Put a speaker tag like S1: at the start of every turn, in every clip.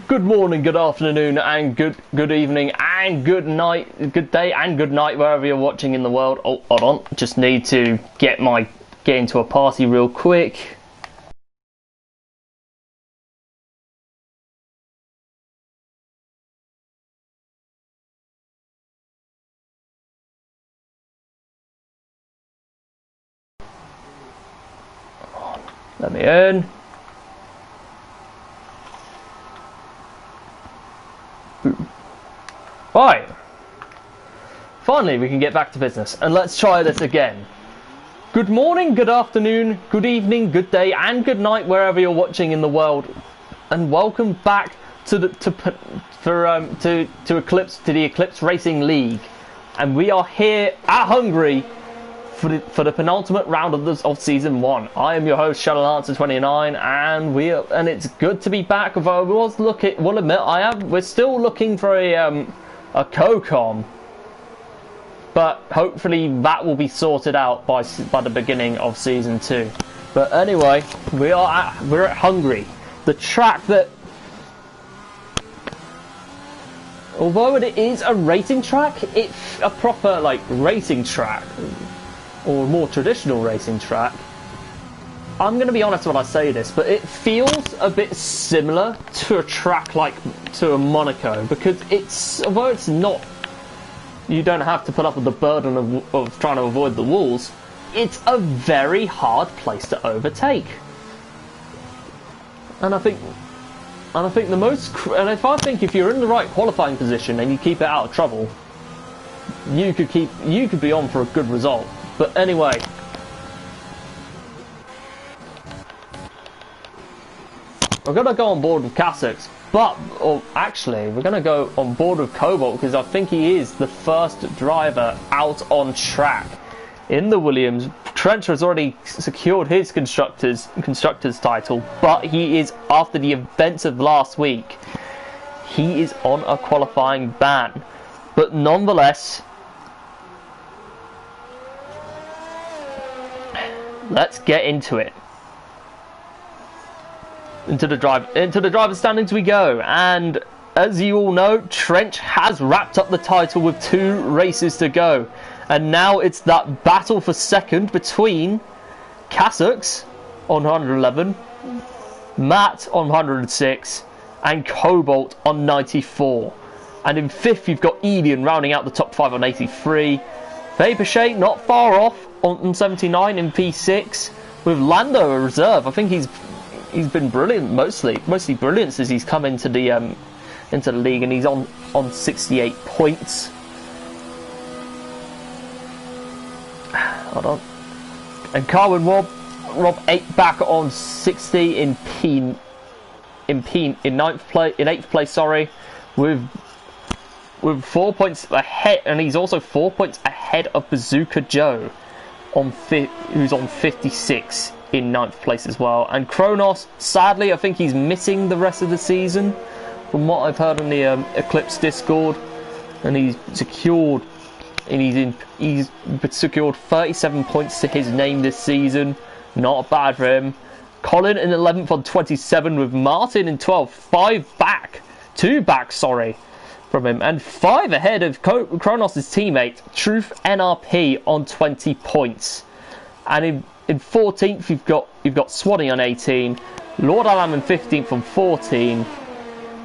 S1: Good morning, good afternoon, and good evening, and good night, good day, and good night wherever you're watching in the world. Oh, hold on, just need to get into a party real quick. Let me in. Right. Finally, we can get back to business, and let's try this again. Good morning, good afternoon, good evening, good day, and good night wherever you're watching in the world, and welcome back to the Eclipse, to the Eclipse Racing League, and we are here at Hungary for the penultimate round of season 1. I am your host, ShadowLancer29, and it's good to be back. Although we'll admit, we're still looking for a co-com, but hopefully that will be sorted out by the beginning of season 2. But anyway, we're at Hungary, the track that, although it is a racing track, it's a proper racing track, or more traditional racing track. I'm going to be honest when I say this, but it feels a bit similar to a track to a Monaco, because although it's not, you don't have to put up with the burden of trying to avoid the walls, it's a very hard place to overtake. And I think if you're in the right qualifying position and you keep it out of trouble, you could be on for a good result. But anyway, we're going to go on board with Kasich, actually we're going to go on board with Cobalt, because I think he is the first driver out on track in the Williams. Trencher has already secured his constructors title, but he is, after the events of last week, he is on a qualifying ban. But nonetheless, let's get into it. Into the driver's standings we go, and as you all know, Trench has wrapped up the title with 2 races to go, and now it's that battle for second between Kasich on 111, Matt on 106, and Cobalt on 94. And in 5th you've got Edian rounding out the top 5 on 83. Vaporshade not far off on 79 in P6, with Lando a reserve. I think he's been brilliant, mostly brilliant since he's come into the league, and he's on 68 points. Hold on. And Carwin Rob 8 back on 60 in 8th place, sorry, with 4 points ahead, and he's also 4 points ahead of Bazooka Joe who's on 56 in 9th place as well. And Kronos, sadly, I think he's missing the rest of the season, from what I've heard on the Eclipse Discord, and he's secured 37 points to his name this season. Not bad for him. Colin in 11th on 27, with Martin in 12th, 2 back from him, and 5 ahead of Kronos' teammate Truth NRP on 20 points. And in 14th you've got Swanee on 18, Lord Alam in 15th on 14,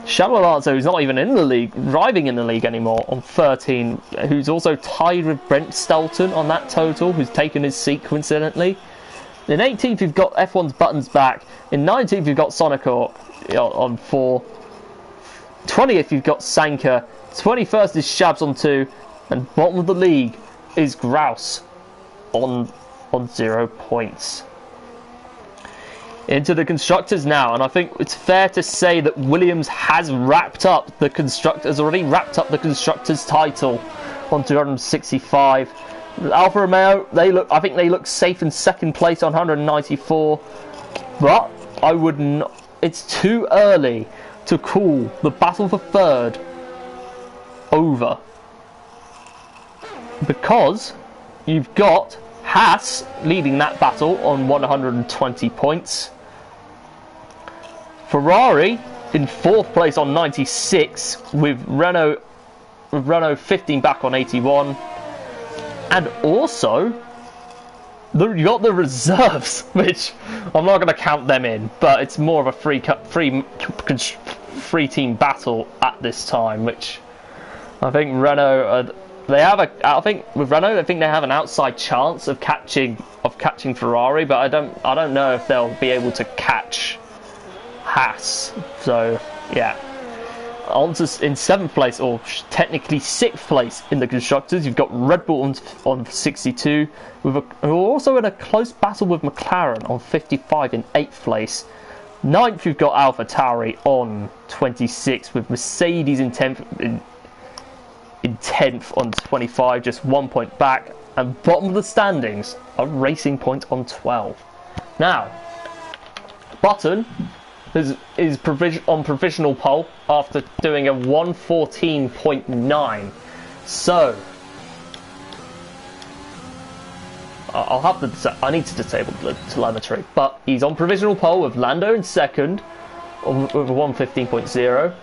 S1: Shadow Lancer, who's not even in the league, driving in the league anymore, on 13, who's also tied with Brent Stelton on that total, who's taken his seat coincidentally. In 18th you've got F1's Buttons back, in 19th you've got Sonicor on 4, 20th you've got Sanka, 21st is Shabs on 2, and bottom of the league is Grouse on 0 points. Into the constructors now, and I think it's fair to say that Williams has already wrapped up the constructors title on 265. Alfa Romeo, I think they look safe in 2nd place on 194, but it's too early to call the battle for 3rd over, because you've got Haas leading that battle on 120 points. Ferrari in 4th place on 96, with Renault 15 back on 81. And also, you got the reserves, which I'm not going to count them in, but it's more of a free team battle at this time, which I think Renault I think with Renault, I think they have an outside chance of catching Ferrari, but I don't know if they'll be able to catch Haas. So yeah, on to in 7th place, or technically 6th place in the constructors, you've got Red Bull on 62, who are also in a close battle with McLaren on 55 in 8th place. 9th, you've got AlphaTauri on 26, with Mercedes in 10th on 25, just 1 point back. And bottom of the standings are Racing Point on 12. Now, Button is on provisional pole after doing a 1:14.9. So I'll have to. I need to disable the telemetry, but he's on provisional pole with Lando in 2nd with a 1:15.0.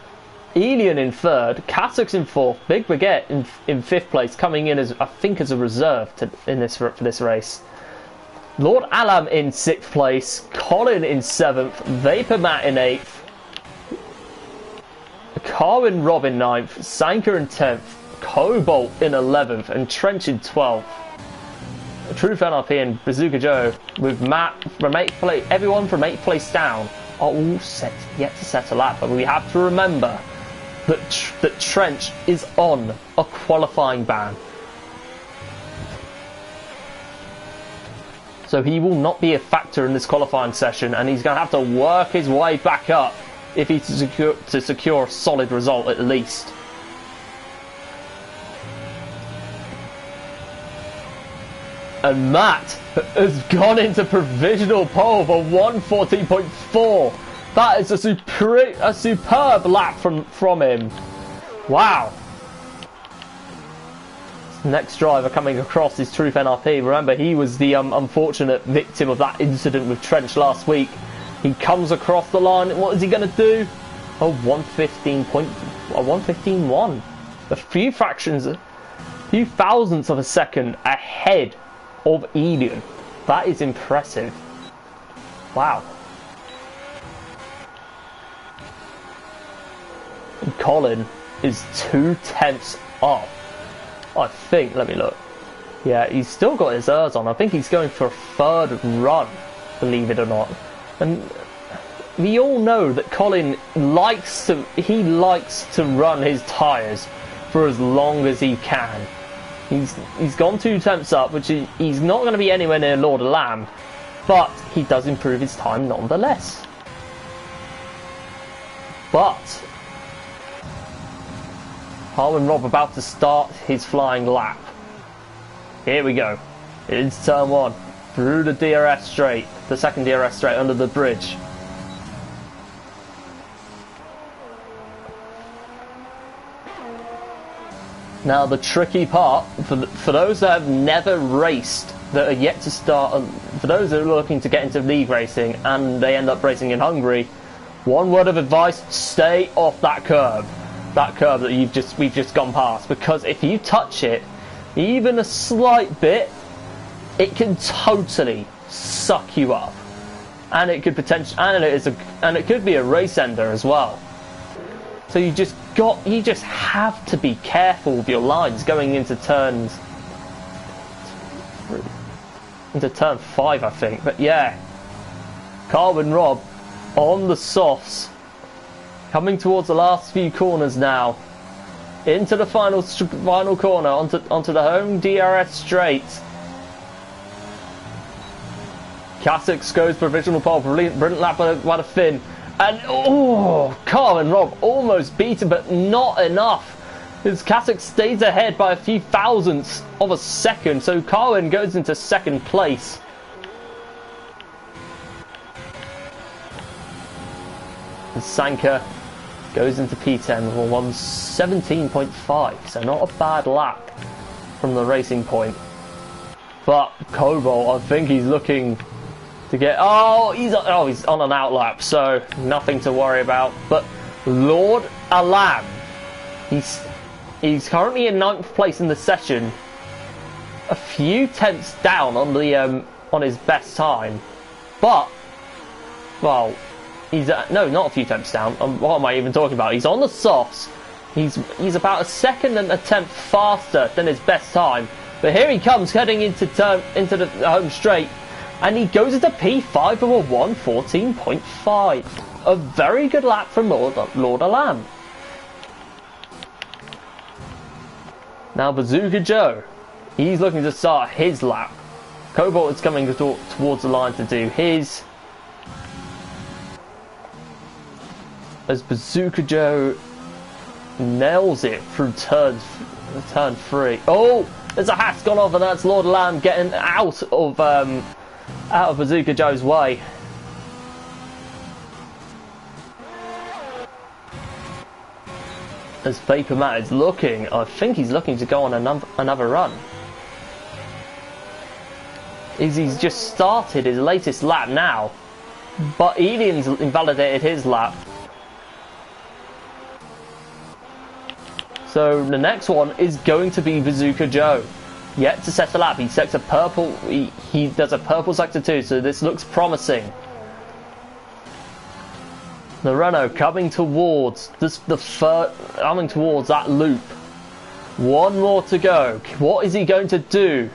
S1: Elian in 3rd, Kasux in 4th, Big Baguette in 5th place, coming in as I think as a reserve for this race. Lord Alam in 6th place, Colin in 7th, Vapor Matt in 8th, Carwin Rob in 9th, Sanka in 10th, Cobalt in 11th, and Trench in 12th. Truth NRP and Bazooka Joe with Matt from 8th place, everyone from 8th place down are all yet to set a lap, but we have to remember that Trench is on a qualifying ban. So he will not be a factor in this qualifying session, and he's going to have to work his way back up if he's to secure a solid result at least. And Matt has gone into provisional pole for 1:14.4. That is a superb lap from him. Wow. Next driver coming across is Truth NRP. Remember, he was the unfortunate victim of that incident with Trench last week. He comes across the line. What is he going to do? A 1:15.1. A few thousandths of a second ahead of Elian. That is impressive. Wow. And Colin is 2/10 off. I think, let me look. Yeah, he's still got his ERS on. I think he's going for a 3rd run, believe it or not. And we all know that Colin likes to run his tyres for as long as he can. He's gone 2/10 up, which he's not going to be anywhere near Lord of Lamb, but he does improve his time nonetheless. But Harwin Rob about to start his flying lap. Here we go. It's turn 1. Through the DRS straight. The second DRS straight under the bridge. Now the tricky part, for those that have never raced, that are yet to start, for those that are looking to get into league racing and they end up racing in Hungary, one word of advice: stay off that curb. That curve that we've just gone past, because if you touch it even a slight bit, it can totally suck you up, and it could it could be a race ender as well. So you just have to be careful with your lines going into turn 5, I think. But yeah, Carwin Rob on the softs. Coming towards the last few corners now. Into the final corner, onto the home DRS straight. Kasux goes provisional pole, brilliant lap by the Finn. And Carwin Rob almost beaten, but not enough. As Kasux stays ahead by a few thousandths of a second, so Carwin goes into 2nd place. And Sanka goes into P10 for 1:17.5, so not a bad lap from the Racing Point. But Cobalt, I think he's looking to get... he's on an outlap, so nothing to worry about. But Lord Alam. He's currently in 9th place in the session, a few tenths down on the on his best time, but well, he's no, not a few tenths down. What am I even talking about? He's on the softs. He's about a second and a tenth faster than his best time. But here he comes heading into the home straight, and he goes into P5 of a 1:14.5. A very good lap from Lord Alam. Now Bazooka Joe, he's looking to start his lap. Cobalt is coming towards the line to do his. As Bazooka Joe nails it through turn 3. Oh, there's a hat's gone off, and that's Lord Lamb getting out of Bazooka Joe's way. As Vapor Matt is looking, I think he's looking to go on another run. He's just started his latest lap now, but Elian's invalidated his lap. So the next one is going to be Bazooka Joe. Yet to set a lap, he sets a purple. He does a purple sector 2, so this looks promising. The Renault coming towards coming towards that loop. One more to go. What is he going to do?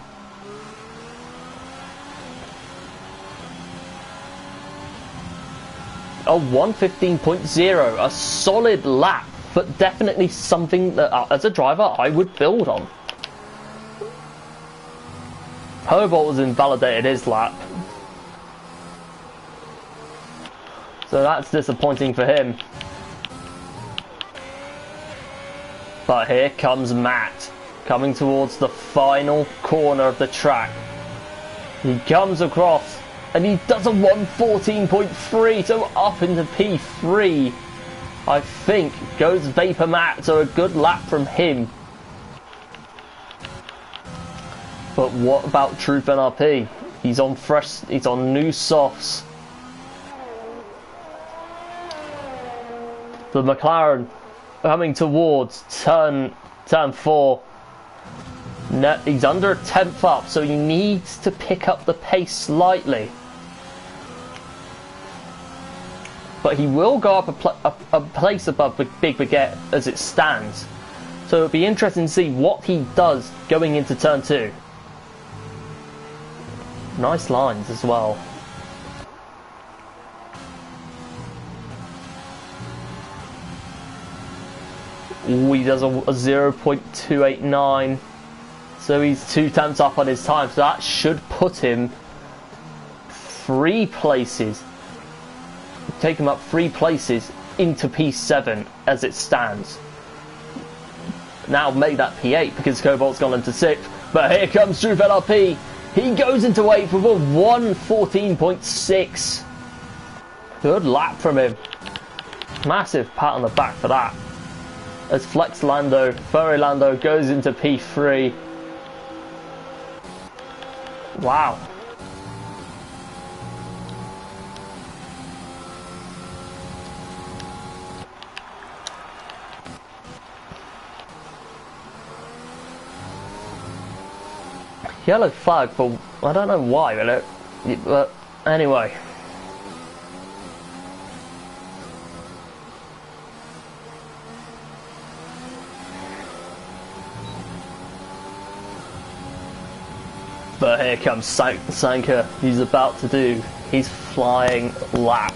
S1: A 1:15.0, a solid lap, but definitely something that, as a driver, I would build on. Cobalt has invalidated his lap, so that's disappointing for him. But here comes Matt, coming towards the final corner of the track. He comes across, and he does a 1:14.3, so up into P3. I think goes Vapor Matt, so a good lap from him. But what about Troop NRP? He's on new softs. The McLaren coming towards turn 4. He's under a tenth up, so he needs to pick up the pace slightly. But he will go up a place above Big Baguette as it stands. So it'll be interesting to see what he does going into turn 2. Nice lines as well. Ooh, he does a 0.289. So he's 2 tenths up on his time. So that should put him 3 places. Take him up 3 places into P7 as it stands. Now make that P8 because Cobalt's gone into 6th. But here comes Troop LRP. He goes into 8th with a 1:14.6. Good lap from him. Massive pat on the back for that. As Flex Lando, Furry Lando goes into P3. Wow. Yellow flag, but I don't know why, but anyway. But here comes Sanka. He's about to do his flying lap.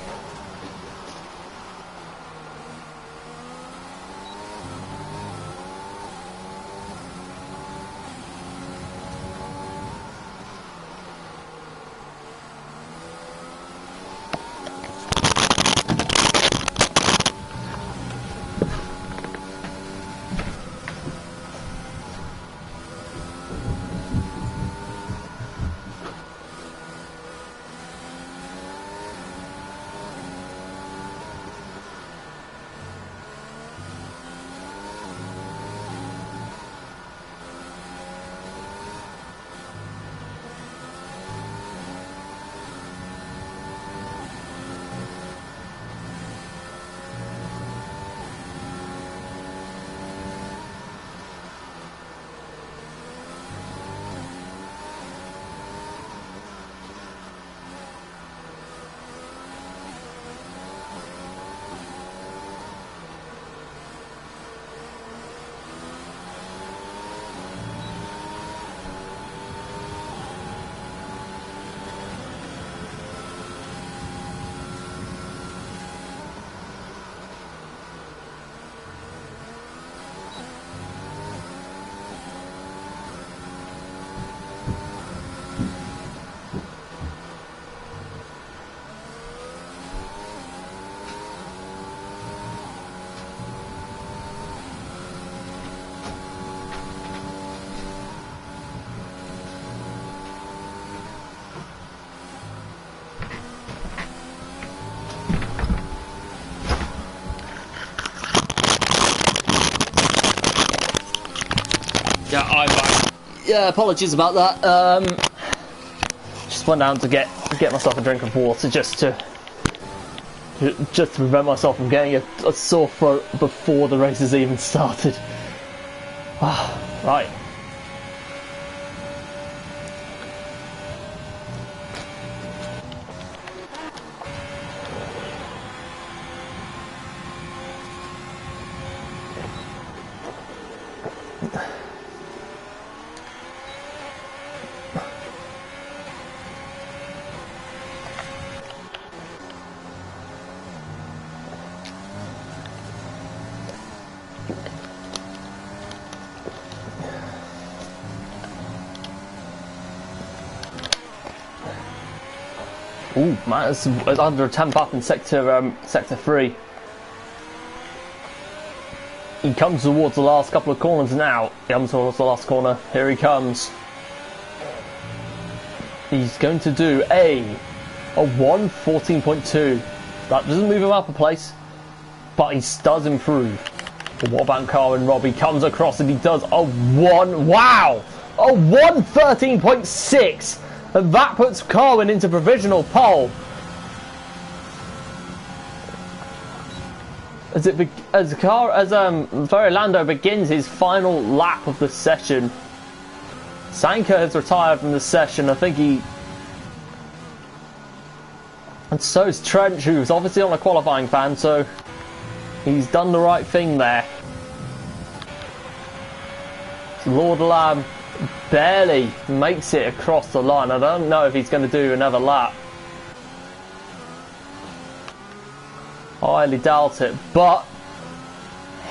S1: Yeah, I'm back. Yeah, apologies about that. Just went down to get myself a drink of water just to prevent myself from getting a sore throat before the races even started. Right. Ooh, man, it's under a temp up in sector 3. He comes towards the last couple of corners now. He comes towards the last corner. Here he comes. He's going to do a 1:14.2. That doesn't move him up a place, but he does improve. But what about Carwin Robb? He comes across and he does a 1:13.6. And that puts Carwin into provisional pole. As Ferrolando begins his final lap of the session. Sanka has retired from the session. I think and so is Trench, who's obviously on a qualifying fan, so he's done the right thing there. Lord Lamb barely makes it across the line. I don't know if he's going to do another lap. I highly doubt it, but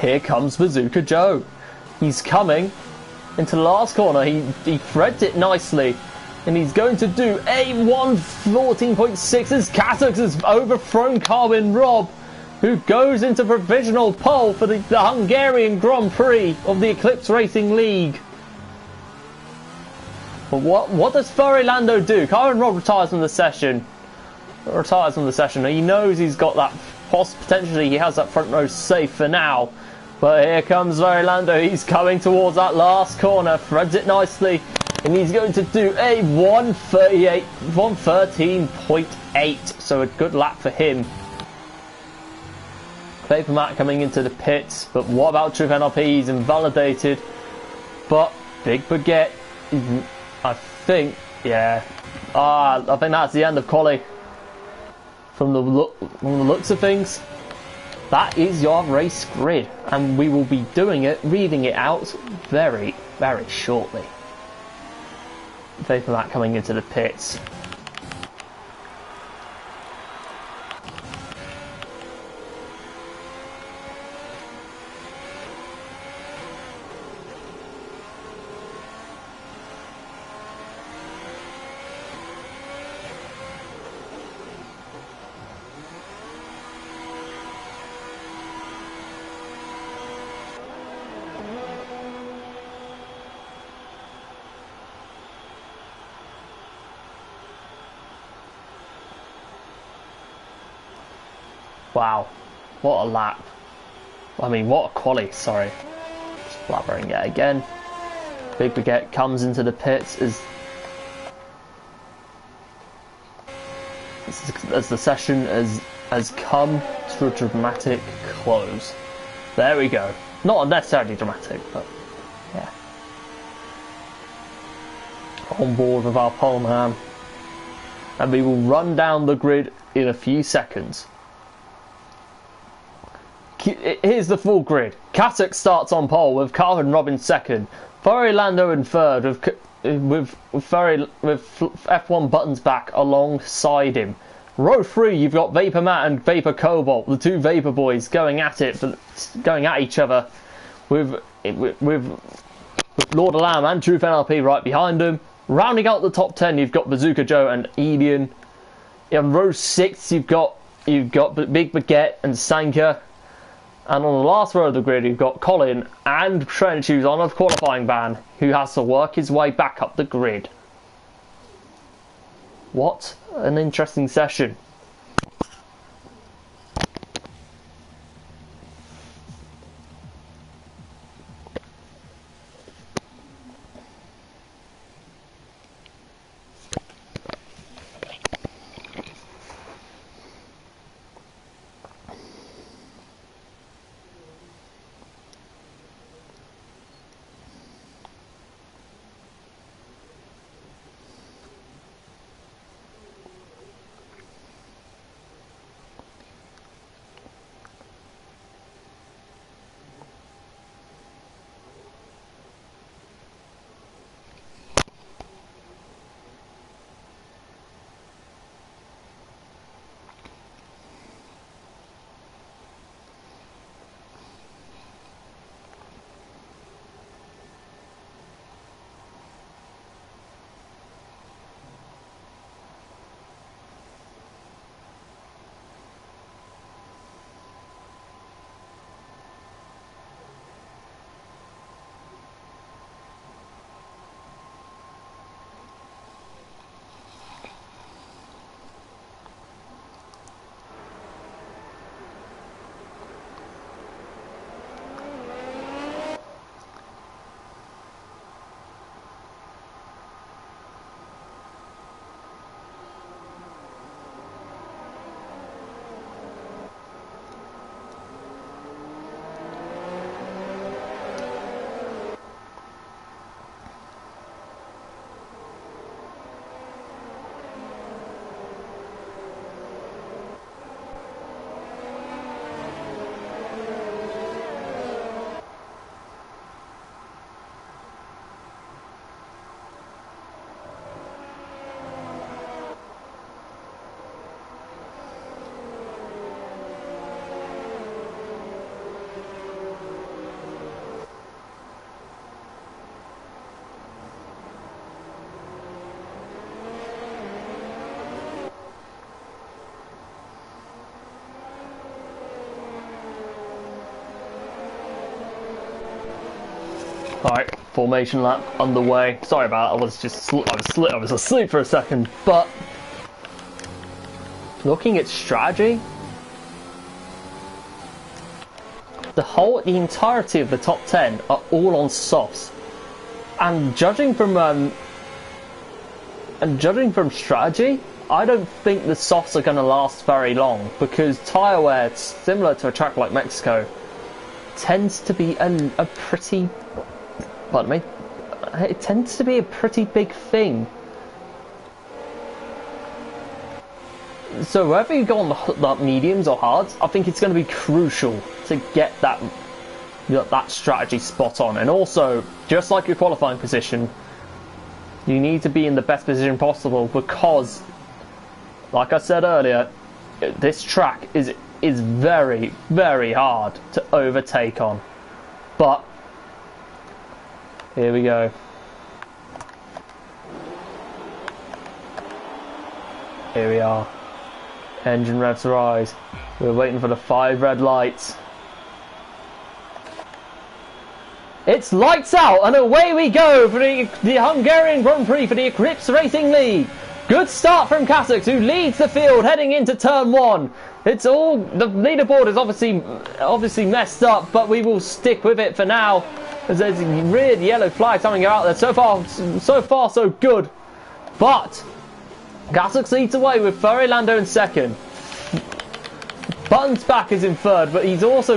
S1: here comes Bazooka Joe. He's coming into the last corner. He threads it nicely, and he's going to do a 1:14.6 as Katux has overthrown Carwin Robb, who goes into provisional pole for the Hungarian Grand Prix of the Eclipse Racing League. But what does Ferrolando do? Carwin Robb retires from the session. He knows he's got that. Potentially he has that front row safe for now. But here comes Ferrolando. He's coming towards that last corner. Threads it nicely. And he's going to do a 1:13.8. So a good lap for him. Paper Matt coming into the pits. But what about Truth NLP? He's invalidated. But Big Baguette, I think, yeah. I think that's the end of quali. From the looks of things, that is your race grid, and we will be reading it out very, very shortly. Paper Matt coming into the pits. Wow, what a lap. I mean, what a quali, sorry. Just blabbering it again. Big Baguette comes into the pits as the session has come to a dramatic close. There we go. Not necessarily dramatic, but yeah. On board with our pole man. And we will run down the grid in a few seconds. Here's the full grid. Katux starts on pole with Carwin Robb in second. Ferrolando in third with F1 buttons back alongside him. Row 3, you've got Vapor Matt and Vapor Cobalt, the two Vapor boys going at each other with Lord of Lamb and Truth NLP right behind them. Rounding out the top 10, you've got Bazooka Joe and Edian. In row 6, you've got Big Baguette and Sanka. And on the last row of the grid, you've got Colin and Trench, who's on a qualifying ban, who has to work his way back up the grid. What an interesting session. Alright, formation lap underway. Sorry about it, I was asleep for a second, but looking at strategy, the entirety of the top 10 are all on softs. And judging from strategy, I don't think the softs are going to last very long, because tyre wear, similar to a track like Mexico, tends to be a pretty, pardon me, it tends to be a pretty big thing. So whether you go on the mediums or hards, I think it's going to be crucial to get that strategy spot on. And also, just like your qualifying position, you need to be in the best position possible, because, like I said earlier, this track is very, very hard to overtake on. But here we go. Here we are. Engine revs rise. We're waiting for the 5 red lights. It's lights out, and away we go for the Hungarian Grand Prix for the Eclipse Racing League. Good start from Kasux, who leads the field heading into turn 1. It's all, the leaderboard is obviously messed up, but we will stick with it for now, as there's weird yellow flag coming out there. So far so good. But Kasux leads away with Ferry Lando in second. Button's back is in third, but it's also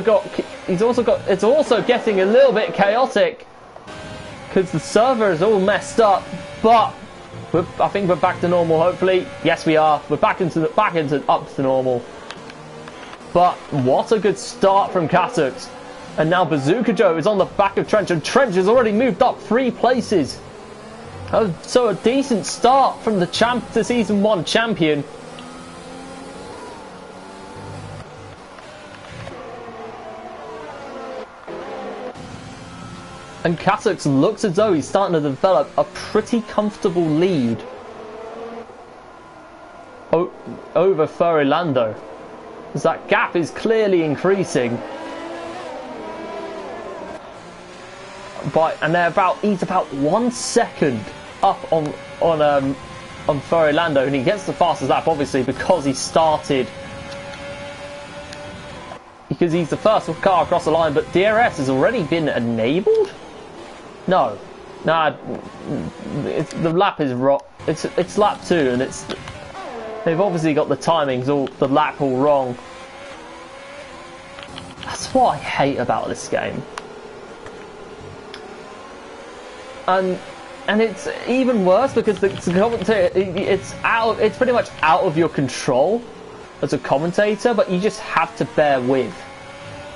S1: getting a little bit chaotic because the server is all messed up. But I think we're back to normal. Hopefully, yes, we are. We're back up to normal. But what a good start from Kasux. And now Bazooka Joe is on the back of Trench, and Trench has already moved up 3 places. So a decent start from the Season 1 champion. And Kasux looks as though he's starting to develop a pretty comfortable lead over Ferry Lando, as that gap is clearly increasing. And he's about 1 second up on Ferry Lando, and he gets the fastest lap, obviously, because he's the first car across the line. But DRS has already been enabled. No, the lap is wrong. It's lap 2, and they've obviously got the timings the lap all wrong. That's what I hate about this game. And it's even worse because the commentator, it's pretty much out of your control as a commentator, but you just have to bear with.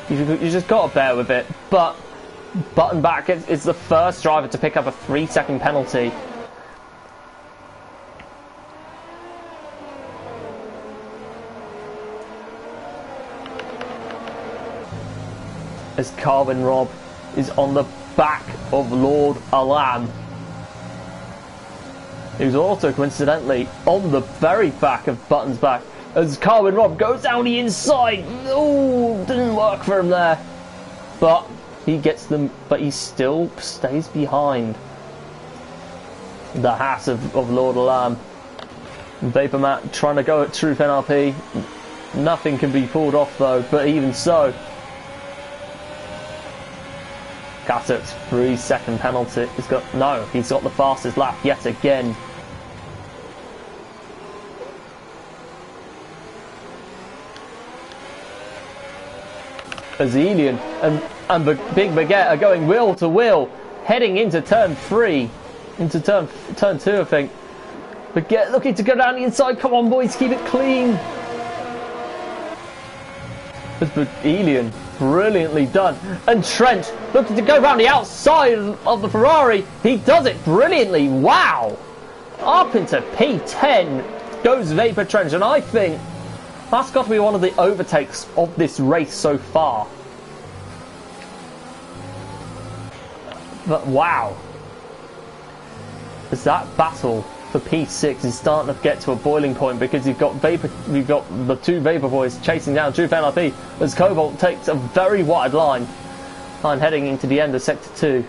S1: You just got to bear with it. But Button back is the first driver to pick up a 3-second penalty. As Carvin Rob is on the back of Lord Alam, who's also coincidentally on the very back of Button's back, as Carvin Rob goes down the inside. Oh, didn't work for him there, but he gets them, but he still stays behind the hat of Lord Alam. Vapor Matt trying to go at Truth NRP. Nothing can be pulled off though, but even so, Kasux 3-second penalty. He's got the fastest lap yet again. Azelian and Big Baguette are going wheel to wheel, heading into turn 3, into turn 2, I think. Baguette looking to go down the inside. Come on, boys, keep it clean. But Elian, brilliantly done. And Trent looking to go round the outside of the Ferrari. He does it brilliantly. Wow. Up into P10 goes Vapor Trench, and I think that's got to be one of the overtakes of this race so far. But wow. As that battle for P6 is starting to get to a boiling point, because we've got the 2 Vapor boys chasing down Truth NRP, as Cobalt takes a very wide line heading into the end of Sector 2.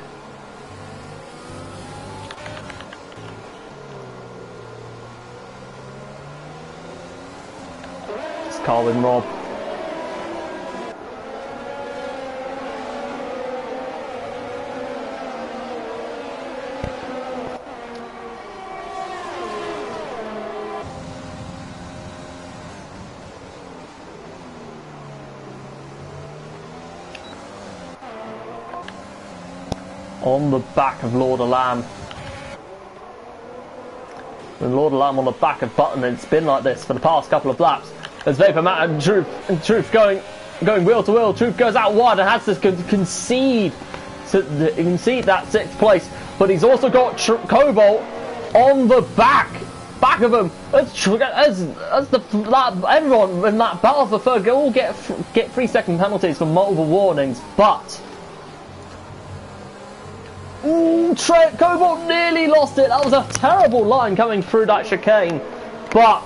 S1: Carwin Rob. On the back of Lord of Lamb. And Lord of Lamb on the back of Button, and it's been like this for the past couple of laps. As Vapor Matt and Truth going wheel to wheel. Truth goes out wide and has to concede that 6th place. But he's also got Cobalt on the back of him. Everyone in that battle for third all get 3-second penalties for multiple warnings, but. Cobalt nearly lost it. That was a terrible line coming through that chicane, but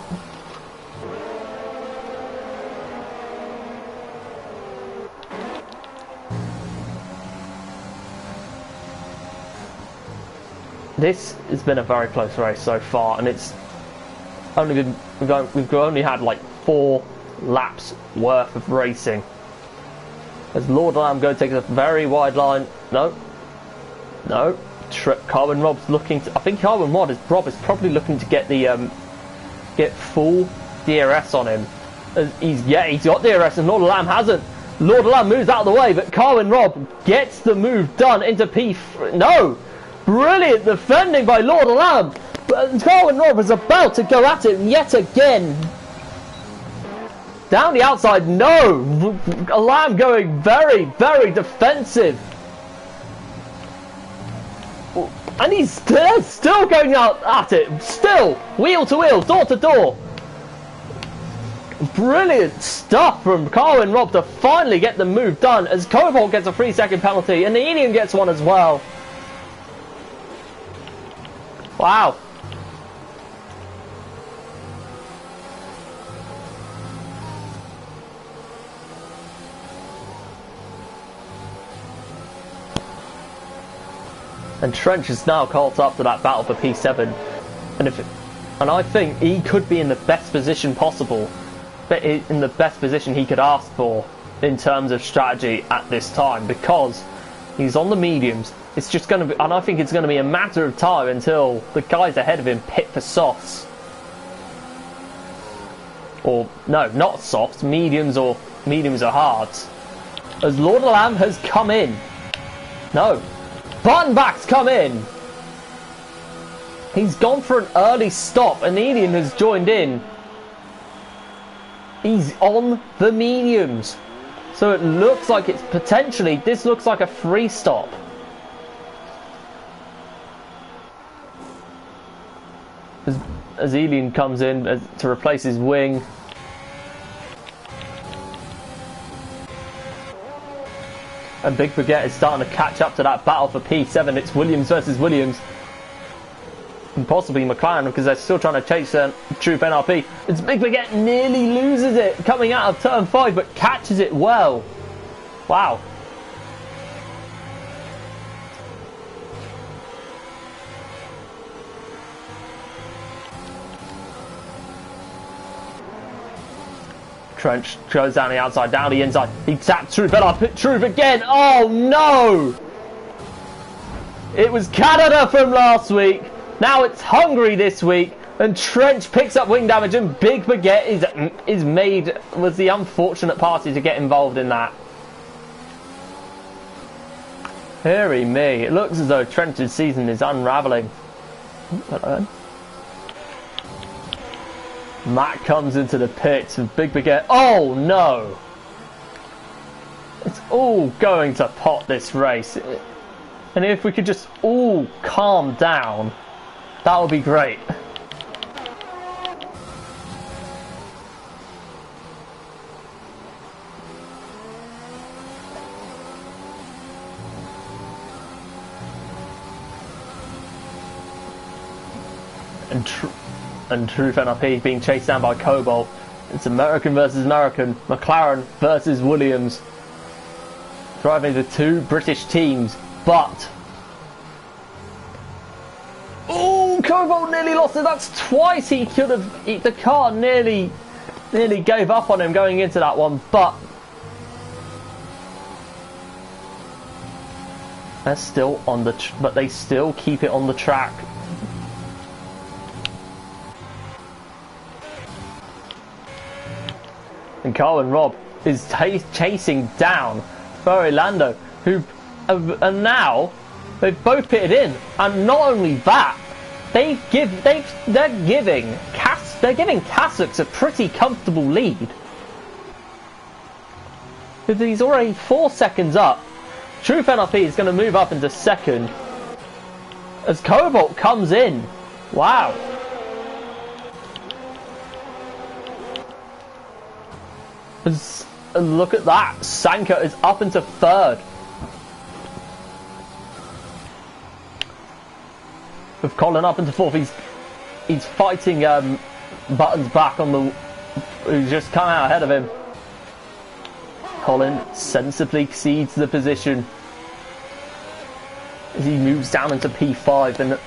S1: this has been a very close race so far, and it's only been we've only had like 4 laps worth of racing. As Lord Lamb go take a very wide line. No, Carwin Rob's looking to. I think Carwin Rob is probably looking to get the get full DRS on him. He's got DRS and Lord of Lamb hasn't. Lord of Lamb moves out of the way, but Carwin Rob gets the move done into P3. No, brilliant defending by Lord of Lamb, but Carwin Rob is about to go at it yet again. Down the outside, no, Lamb going very, very defensive. And he's still going out at it. Still, wheel to wheel, door to door. Brilliant stuff from Carwin Rob to finally get the move done, as Cobalt gets a 3-second penalty and the Indian gets one as well. Wow. And Trench is now caught up to that battle for P7, and I think he could be in the best position possible, but in the best position he could ask for in terms of strategy at this time, because he's on the mediums. It's just going to be, and I think it's going to be a matter of time until the guys ahead of him pit for softs, or no, not softs, mediums or hards. As Lord of Lamb has come in, no. Buttonback's come in. He's gone for an early stop, and the Indian has joined in. He's on the mediums, so it looks like it's potentially. This looks like a free stop. As Elian comes in to replace his wing. And Big Baguette is starting to catch up to that battle for P7. It's Williams versus Williams. And possibly McLaren, because they're still trying to chase Troop NRP. It's Big Baguette nearly loses it coming out of turn 5, but catches it well. Wow. Trench goes down the outside, down the inside. He tapped Troop NRP. Troop again. Oh no! It was Canada from last week. Now it's Hungary this week, and Trench picks up wing damage, and Big Baguette was the unfortunate party to get involved in that. Heary me, it looks as though Trench's season is unravelling. Matt comes into the pits with Big Baguette. Oh no! It's all going to pot this race. And if we could just all calm down, that would be great. And Truth NRP being chased down by Cobalt. It's American versus American. McLaren versus Williams. Driving the 2 British teams, but... Oh, Cobalt nearly lost it. That's twice he could have... The car nearly nearly gave up on him going into that one, but they're still on the but they still keep it on the track. And Carl and Rob is chasing down Ferrari Lando, who and now they've both pitted in, and not only that, they're giving Kasux a pretty comfortable lead. He's already 4 seconds up. Truth NRP is going to move up into second as Cobalt comes in. Wow. Look at that. Sanka is up into third. With Colin up into fourth, he's fighting Buttons back on the who's just come out ahead of him. Colin sensibly cedes the position as he moves down into P5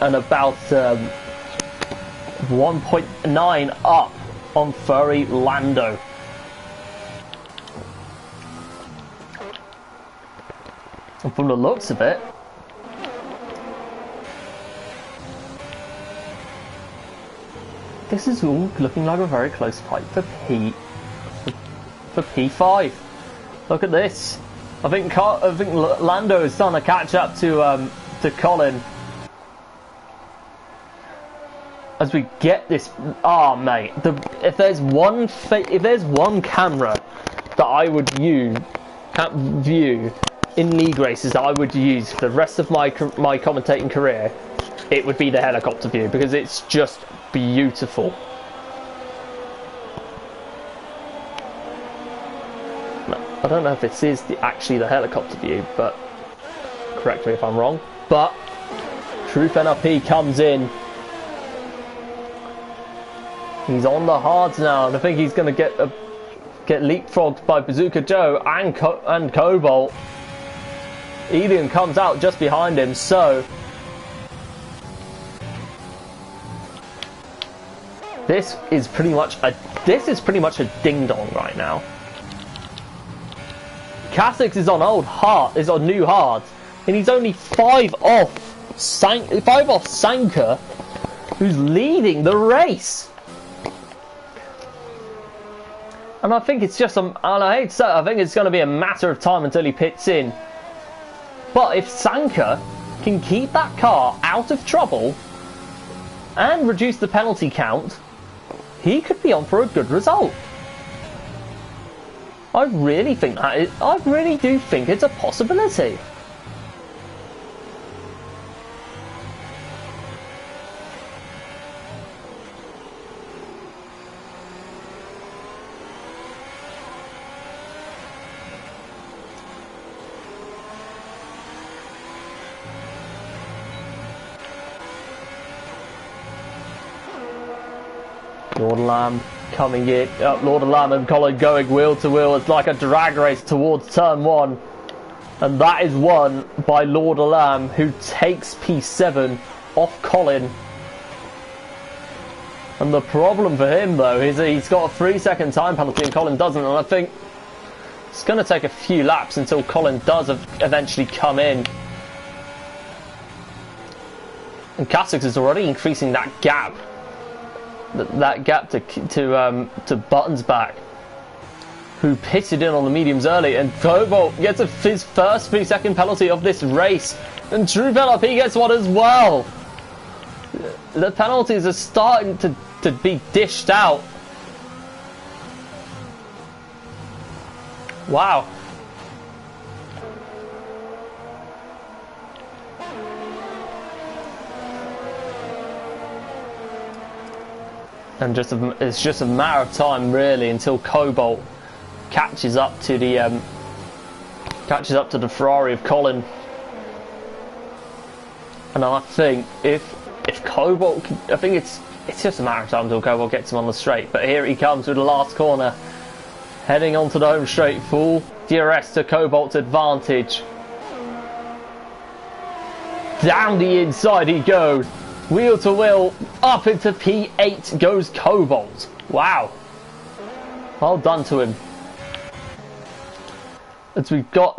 S1: and about 1.9 up on Furry Lando. And from the looks of it, this is all looking like a very close fight for P5. Look at this. I think Lando is starting to catch up to Colin. As we get this, mate, if there's one camera that I would view in league races that I would use for the rest of my commentating career, it would be the helicopter view, because it's just beautiful. I don't know if this is actually the helicopter view, but correct me if I'm wrong. But Truth NRP comes in. He's on the hards now, and I think he's going to get leapfrogged by Bazooka Joe and Cobalt. Elian comes out just behind him, so this is pretty much a ding dong right now. Kasux is on new hard, and he's only 5 off Sanka, who's leading the race. And I think it's just I think it's going to be a matter of time until he pits in. But if Sanka can keep that car out of trouble and reduce the penalty count, he could be on for a good result. I really do think it's a possibility. Lord Lamb coming in, Lord Lamb and Colin going wheel to wheel. It's like a drag race towards turn 1, and that is won by Lord Lamb, who takes P7 off Colin. And the problem for him though is that he's got a 3-second time penalty and Colin doesn't, and I think it's going to take a few laps until Colin does eventually come in. And Kasux is already increasing that gap. That gap to Buttons back, who pitted in on the mediums early, and Cobalt gets his first 3-second penalty of this race, and True LRP gets one as well. The penalties are starting to be dished out. Wow. And it's just a matter of time really until Cobalt catches up to the Ferrari of Colin. And I think if Cobalt, I think it's just a matter of time until Cobalt gets him on the straight. But here he comes with the last corner, heading onto the home straight, full DRS to Cobalt's advantage. Down the inside he goes. Wheel to wheel, up into P8 goes Cobalt. Wow. Well done to him. As we've got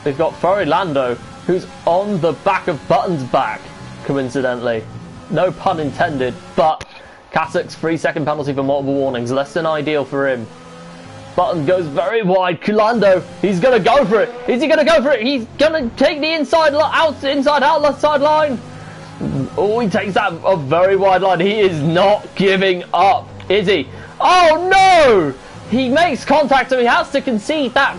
S1: Furlando, who's on the back of Button's back, coincidentally. No pun intended, but Kasuk's 3-second penalty for multiple warnings. Less than ideal for him. Button goes very wide. Kulando, he's going to go for it. Is he going to go for it? He's going to take the inside outside line. Oh, he takes that a very wide line. He is not giving up, is he? Oh, no! He makes contact, so he has to concede that.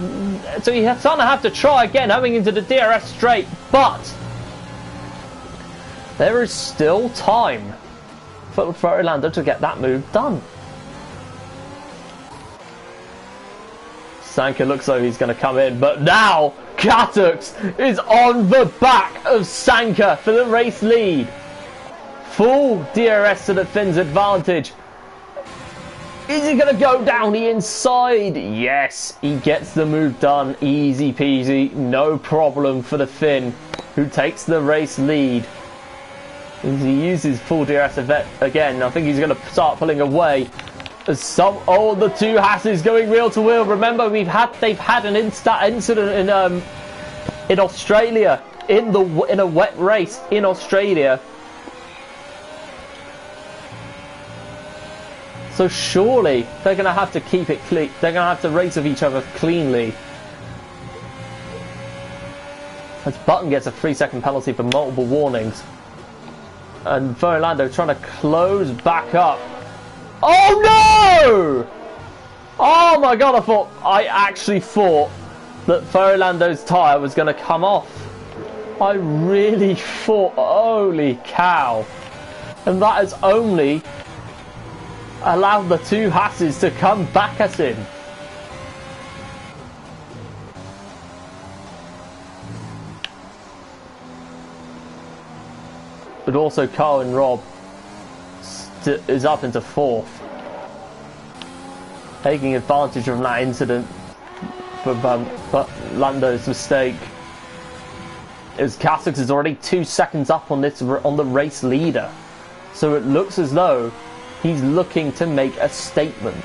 S1: So he's going to have to try again, having into the DRS straight. But there is still time for Orlando to get that move done. Sanka looks like he's going to come in, but now Katux is on the back of Sanka for the race lead. Full DRS to the Finn's advantage. Is he going to go down the inside? Yes, he gets the move done. Easy peasy, no problem for the Finn, who takes the race lead. As he uses full DRS again, I think he's going to start pulling away. The two Hasses going wheel to wheel. Remember, they've had an incident in Australia in a wet race in Australia. So surely they're going to have to keep it clean. They're going to have to race with each other cleanly. As Button gets a 3-second penalty for multiple warnings, and Orlando trying to close back up. Oh no! Oh my god, I actually thought that Orlando's tyre was going to come off. I really thought, holy cow. And that has only allowed the two Hasses to come back at him. But also Carl and Rob is up into 4th, taking advantage of that incident for Lando's mistake. As Kasux is already 2 seconds up on the race leader, so it looks as though he's looking to make a statement.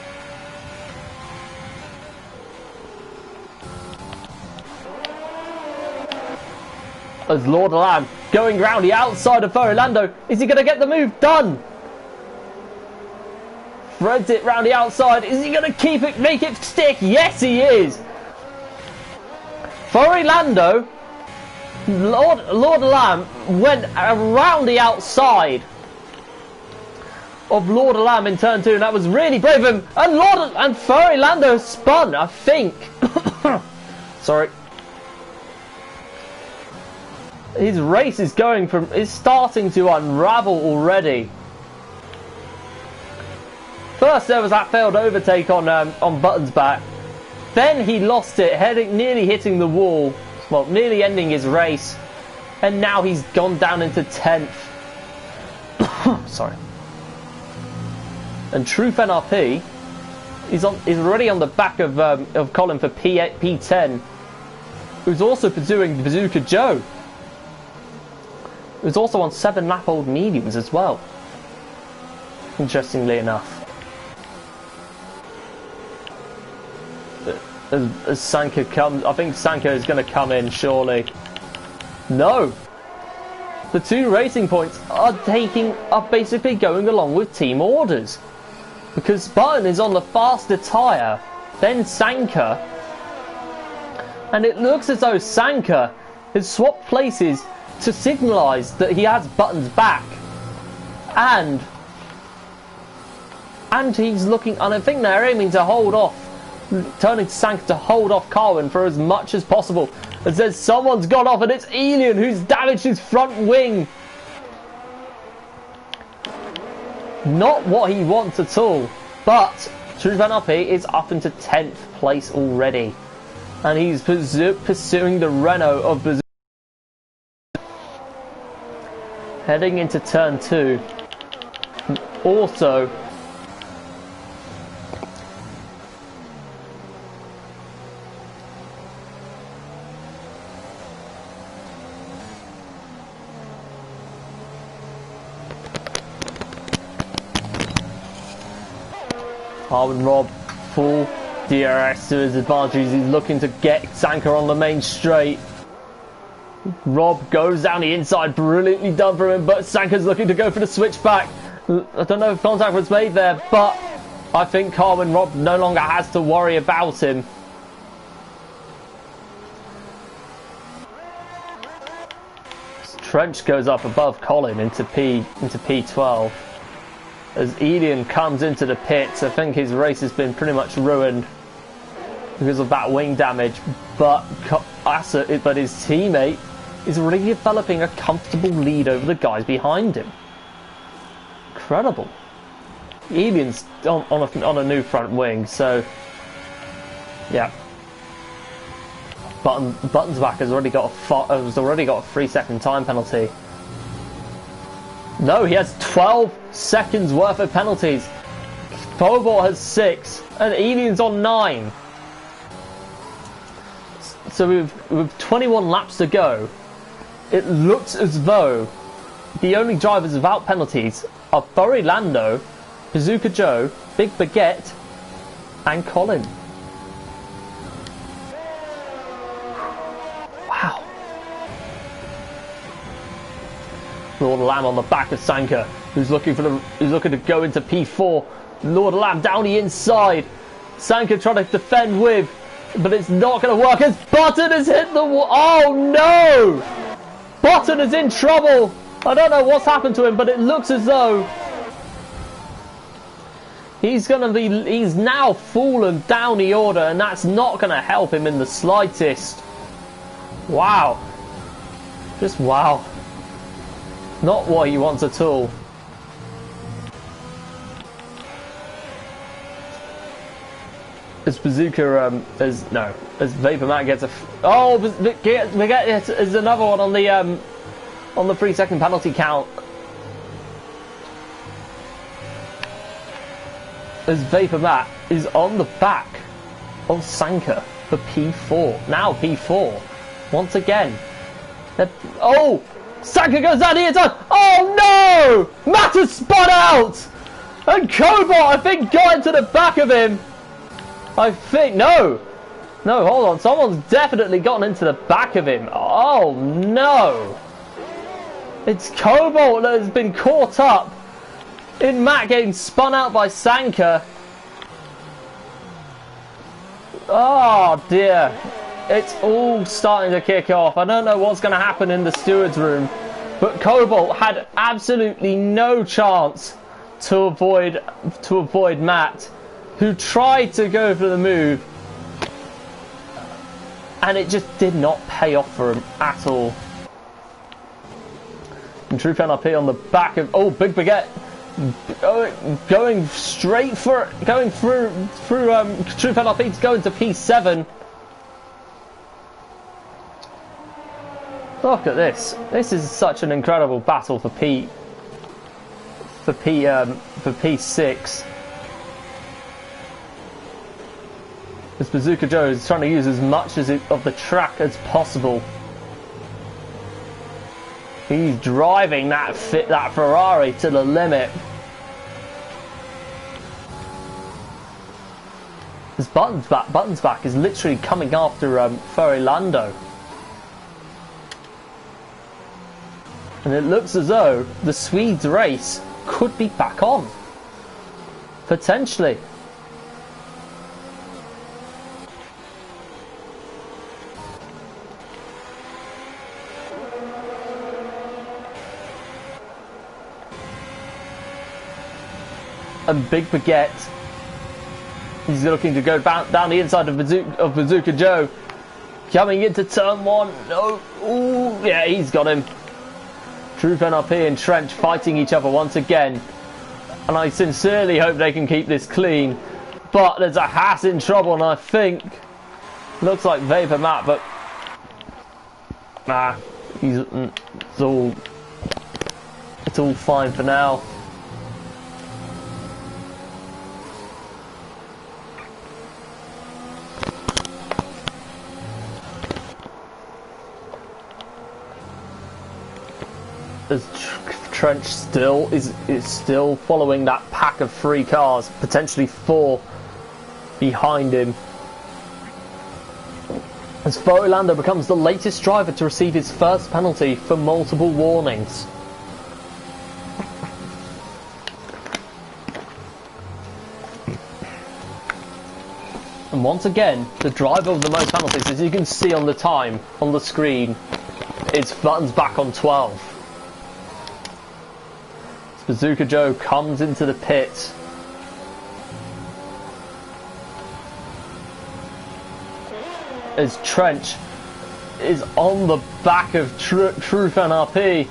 S1: As Lord Lamb going round the outside of Orlando, is he going to get the move done? Threads it round the outside. Is he going to make it stick? Yes, he is. For Orlando, Lord Lamb went around the outside of Lord Lamb in turn 2, and that was really brave of him. And Orlando spun, I think. Sorry. His race is starting to unravel already. First there was that failed overtake on Button's back. Then he lost it, nearly hitting the wall. Well, nearly ending his race. And now he's gone down into 10th. Sorry. And Truth NRP is already on the back of Colin for P10, who's also pursuing Bazooka Joe, who's also on 7-lap-old mediums as well, interestingly enough. As Sanka comes, I think Sanka is going to come in, surely. No! The 2 racing points are basically going along with team orders. Because Button is on the faster tyre, then Sanka. And it looks as though Sanka has swapped places to signalise that he has Button's back. And he's looking, and I think they're aiming to hold off, turning to Sanka to hold off Carwin for as much as possible. As there's someone's gone off, and it's Elian who's damaged his front wing. Not what he wants at all. But Truth NRP is up into 10th place already. And he's pursuing the Renault of Bazooka. Heading into turn 2. Also, Harmon Rob, full DRS to his advantage. He's looking to get Sanka on the main straight. Rob goes down the inside, brilliantly done for him, but Sanka's looking to go for the switchback. I don't know if contact was made there, but I think Harmon Rob no longer has to worry about him. Trench goes up above Colin into P12. As Elian comes into the pits, I think his race has been pretty much ruined because of that wing damage, but his teammate is already developing a comfortable lead over the guys behind him. Incredible. Elian's on a new front wing, so yeah. Buttonsback has already got a 3-second time penalty. No, he has 12 seconds worth of penalties. Phobor has 6, and Elian's on 9. So with 21 laps to go, it looks as though the only drivers without penalties are Furry Lando, Bazooka Joe, Big Baguette, and Colin. Wow. Lord Lamb on the back of Sanka, who's looking to go into P4. Lord Lamb down the inside. Sanka trying to defend with, but it's not going to work as Button has hit the wall. Oh no! Button is in trouble. I don't know what's happened to him, but it looks as though he's now fallen down the order, and that's not going to help him in the slightest. Wow. Just wow. Not what he wants at all. As Bazooka, as Vapor Matt gets a... we get there's another one on the 3-second penalty count. As Vapor Matt is on the back of Sanka for P4. Now P4. Once again. Oh! Sanka goes down the inside. Oh no! Matt has spun out! And Cobalt, I think, got into the back of him. I think, no, hold on. Someone's definitely gotten into the back of him. Oh no! It's Cobalt that has been caught up in Matt getting spun out by Sanka. Oh dear. It's all starting to kick off. I don't know what's going to happen in the steward's room, but Cobalt had absolutely no chance to avoid Matt, who tried to go for the move, and it just did not pay off for him at all. And True NRP on the back of Big Baguette going straight for it, going through True NRP to go into P7. Look at this. This is such an incredible battle for P6. As Bazooka Joe is trying to use as much of the track as possible. He's driving that Ferrari to the limit. This Buttons back is literally coming after Furry Lando. And it looks as though the Swedes race could be back on. Potentially. And Big Baguette, he's looking to go down the inside of Bazooka Joe. Coming into turn 1. No. Ooh, yeah, he's got him. Truth NRP and Trench fighting each other once again. And I sincerely hope they can keep this clean. But there's a Haas in trouble, and I think looks like Vapor Matt, but nah, it's all fine for now. As Trench still is still following that pack of 3 cars, potentially 4 behind him. As Lando becomes the latest driver to receive his first penalty for multiple warnings. And once again, the driver of the most penalties, as you can see on the time on the screen, is Buttons back on 12. Bazooka Joe comes into the pit. As Trench is on the back of Truth NRP.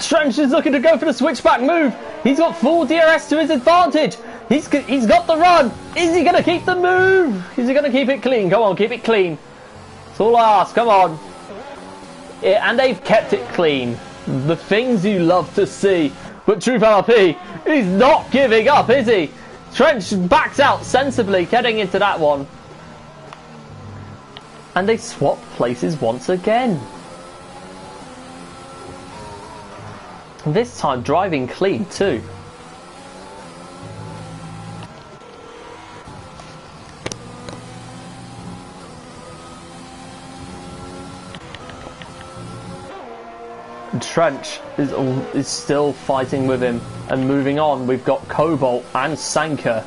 S1: Trench is looking to go for the switchback move. He's got full DRS to his advantage. He's got the run. Is he going to keep the move? Is he going to keep it clean? Come on, keep it clean. That's all I ask. Come on. Yeah, and they've kept it clean. The things you love to see. But Truth NRP, he's not giving up, is he? Trench backs out sensibly, getting into that one. And they swap places once again. This time driving clean too. Trench is still fighting with him, and moving on we've got Cobalt and Sanka.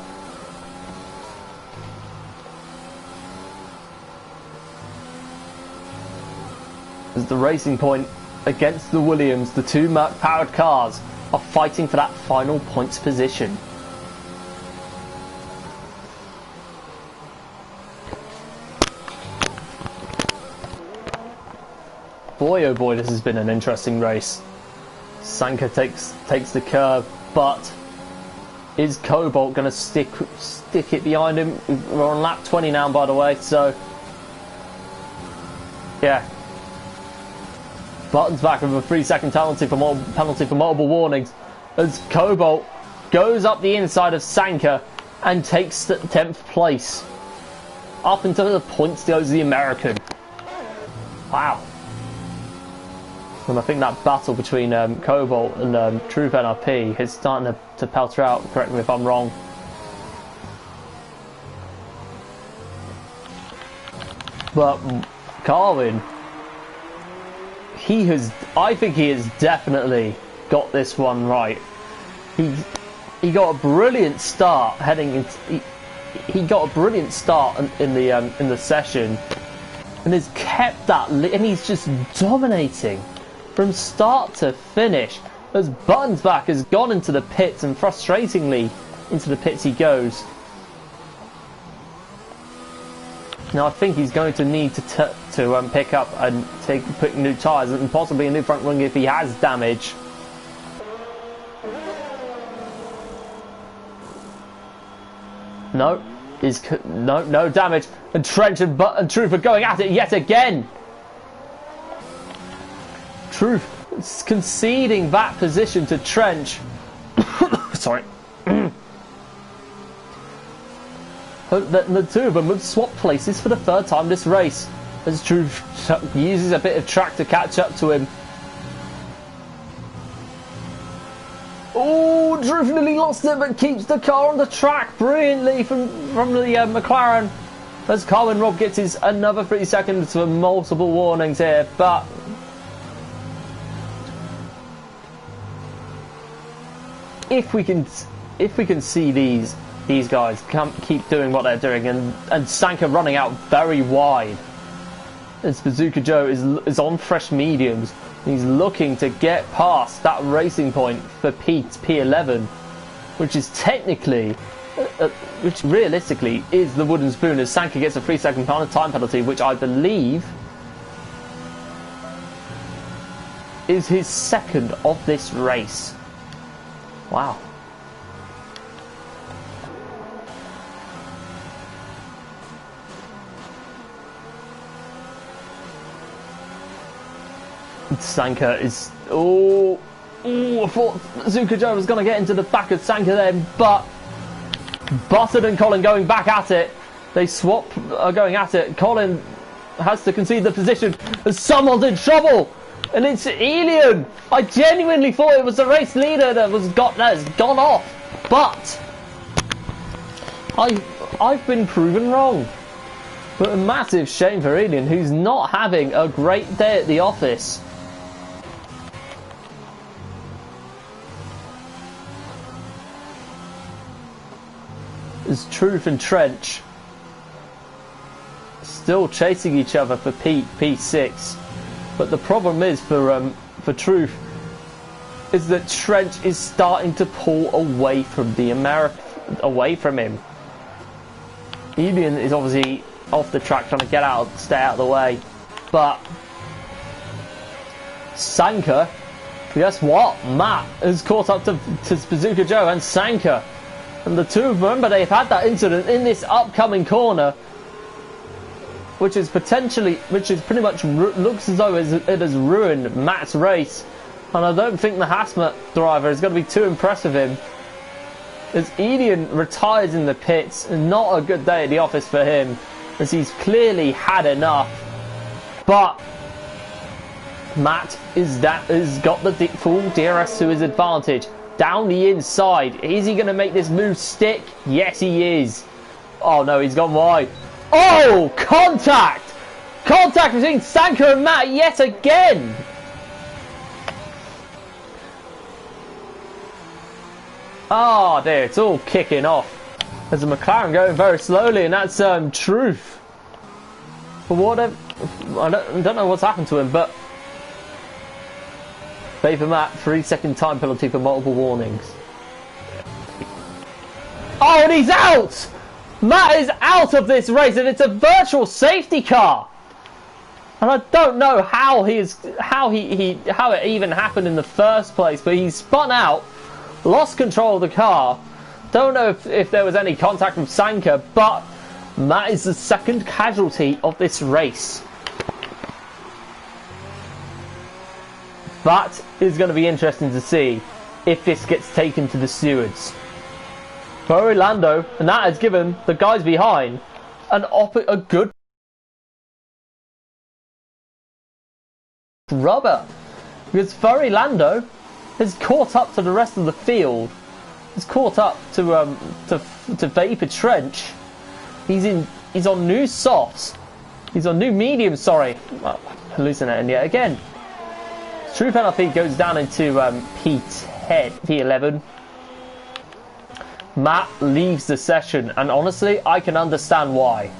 S1: As the Racing Point against the Williams, the 2 Merc powered cars are fighting for that final points position. Boy oh boy, this has been an interesting race. Sanka takes the curve, but is Cobalt going to stick it behind him? We're on lap 20 now, by the way, so yeah. Buttons back with a 3-second penalty for multiple warnings as Cobalt goes up the inside of Sanka and takes the 10th place. Up into the points goes the American. Wow. And I think that battle between Cobalt and Truth NRP is starting to pelter out. Correct me if I'm wrong. But Carwin, I think he has definitely got this one right. He got a brilliant start heading into. He got a brilliant start in the session, and has kept that. And he's just dominating from start to finish. As Buttons back has gone into the pits, and frustratingly into the pits he goes. Now I think he's going to need to pick up and put new tyres and possibly a new front wing if he has damage. No, no damage, and Trench and Truth are going at it yet again. Truth is conceding that position to Trench. Sorry. The 2 of them would swap places for the 3rd time this race, as Truth uses a bit of track to catch up to him. Oh, Truth nearly lost it, but keeps the car on the track brilliantly from the McLaren. As Carwin Robb gets his another 3 seconds for multiple warnings here, but if we can see these guys keep doing what they're doing, and Sanka running out very wide, as Bazooka Joe is on fresh mediums. He's looking to get past that Racing Point for P11, which is technically, which realistically is the wooden spoon, as Sanka gets a 3-second time penalty, which I believe is his 2nd of this race. Wow. Sanka is... Oh, I thought Bazooka Joe was going to get into the back of Sanka then, but Buttard and Colin going back at it. They swap, going at it. Colin has to concede the position as someone's in trouble. And it's Elian! I genuinely thought it was the race leader that has gone off. But I've been proven wrong. But a massive shame for Elian, who's not having a great day at the office. There's Truth and Trench still chasing each other for P6, but the problem is for Truth is that Trench is starting to pull away from away from him. Elian is obviously off the track trying to stay out of the way, but Sanka, guess what? Matt has caught up to Bazooka Joe and Sanka. And the two, remember, they've had that incident in this upcoming corner, which is pretty much looks as though it has ruined Matt's race. And I don't think the Hasma driver is going to be too impressed with him, as Elian retires in the pits. Not a good day at the office for him, as he's clearly had enough. But Matt has got the full DRS to his advantage. Down the inside. Is he going to make this move stick? Yes, he is. Oh, no, he's gone wide. Oh, contact! Contact between Sanka and Matt yet again. Oh, dear, it's all kicking off. There's a McLaren going very slowly, and that's Truth. But whatever, I don't know what's happened to him, but Favour Matt, 3-second time penalty for multiple warnings. Oh, and he's out! Matt is out of this race, and it's a virtual safety car. And I don't know how it even happened in the first place, but he spun out, lost control of the car. Don't know if there was any contact with Sanka, but Matt is the second casualty of this race. That is going to be interesting to see if this gets taken to the stewards. For Orlando, and that has given the guys behind a good rubber, because Orlando has caught up to the rest of the field. He's caught up to Vapor Trench. He's on new softs. He's on new mediums. Sorry, hallucinating yet again. True penalty goes down into P11. Matt leaves the session, and honestly, I can understand why.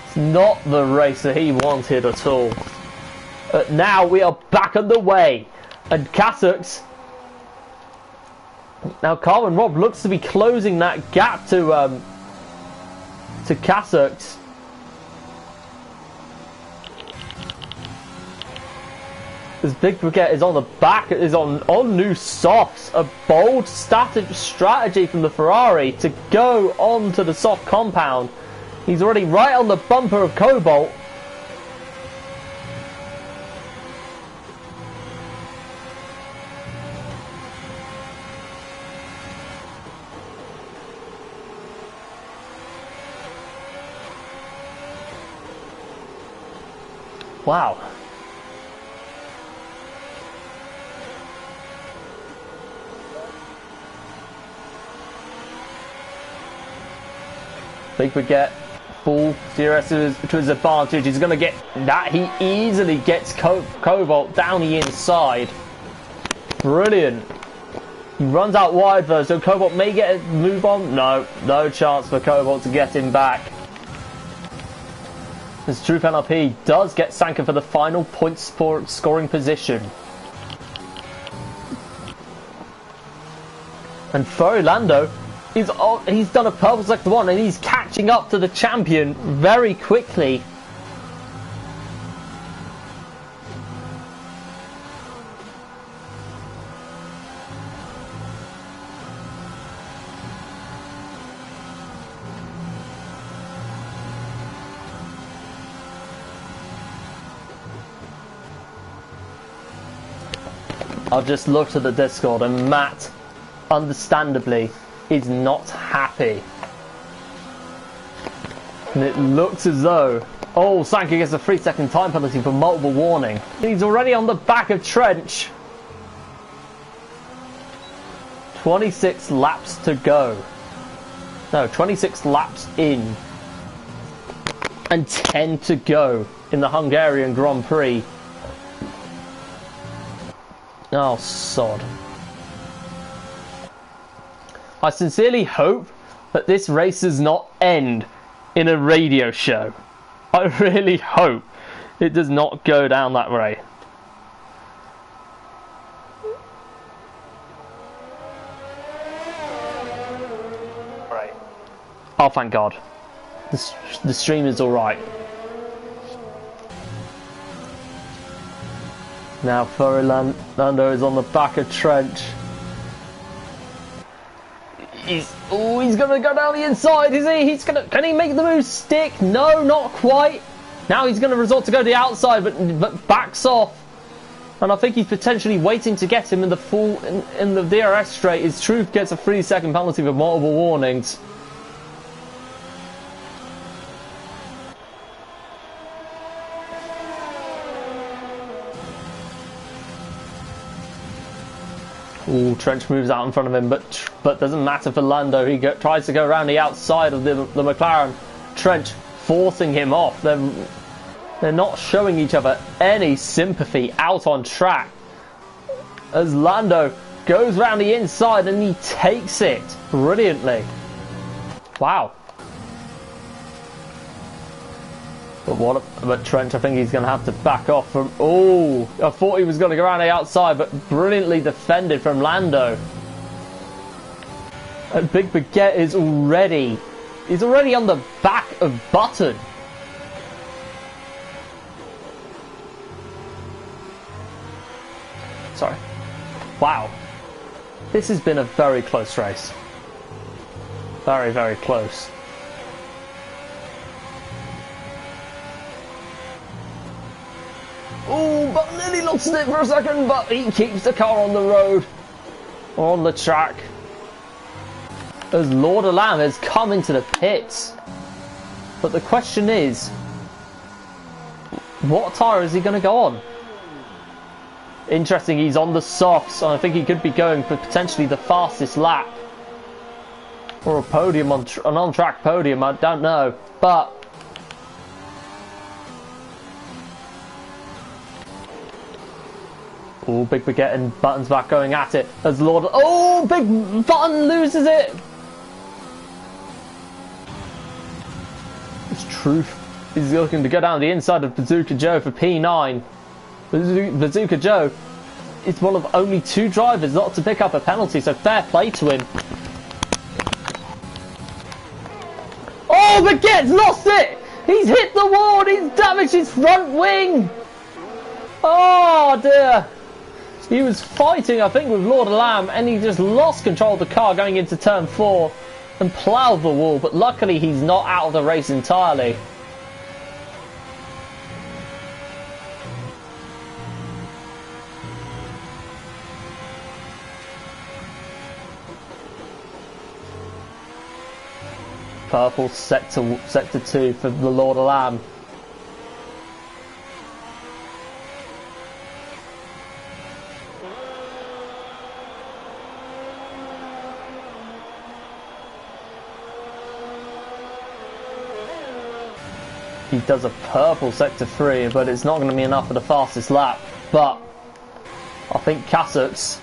S1: It's not the race that he wanted at all. Now we are back underway, and Kasuk's. Now Carmen Robb looks to be closing that gap to Kasuk's. As Big Briquette is on the back, is on new softs. A bold strategy from the Ferrari to go on to the soft compound. He's already right on the bumper of Cobalt. Wow. Big Briquette, full DRS to his advantage. He's going to get that. He easily gets Cobalt down the inside. Brilliant. He runs out wide though, so Cobalt may get a move on. No chance for Cobalt to get him back. As Truth NRP does get Sanka for the final point scoring position. And Orlando, he's done a purple sector one, and he's catching up to the champion very quickly. I've just looked at the Discord, and Matt, understandably, is not happy. And it looks as though... Oh, Sanka gets a 3-second time penalty for multiple warning. He's already on the back of Trench. 26 laps to go. No, 26 laps in. And 10 to go in the Hungarian Grand Prix. Oh, sod. I sincerely hope that this race does not end in a radio show. I really hope it does not go down that way. Right. Oh, thank God. The stream is alright. Now Fernando is on the back of Trench. He's gonna go down the inside, is he? Can he make the move stick? No, not quite. Now he's gonna resort to go to the outside, but backs off. And I think he's potentially waiting to get him in the DRS straight. His Truth gets a 3-second penalty with multiple warnings. Ooh, Trench moves out in front of him, but doesn't matter for Lando. He tries to go around the outside of the McLaren. Trench forcing him off. They're not showing each other any sympathy out on track. As Lando goes around the inside and he takes it brilliantly. Wow. But Trench, I think he's going to have to back off from... Oh, I thought he was going to go around the outside, but brilliantly defended from Lando. And Big Baguette is already... He's already on the back of Button. Sorry. Wow. This has been a very close race. Very, very close. Oh, but nearly lost it for a second, but he keeps the car on the road, or on the track. As Lord of Lamb has come into the pits. But the question is, what tyre is he going to go on? Interesting, he's on the softs, and I think he could be going for potentially the fastest lap. Or a podium, an on-track podium, I don't know. But... Oh, Big Baguette and Button's back going at it as Lord... Oh, Big Button loses it! It's Truth. He's looking to go down the inside of Bazooka Joe for P9. Bazooka Joe is one of only 2 drivers not to pick up a penalty, so fair play to him. Oh, Baguette's lost it! He's hit the wall and he's damaged his front wing! Oh, dear. He was fighting, I think, with Lord of Lamb, and he just lost control of the car going into turn 4 and ploughed the wall, but luckily he's not out of the race entirely. Purple sector 2 for the Lord of Lamb. He does a purple sector 3, but it's not going to be enough for the fastest lap. But I think Kasux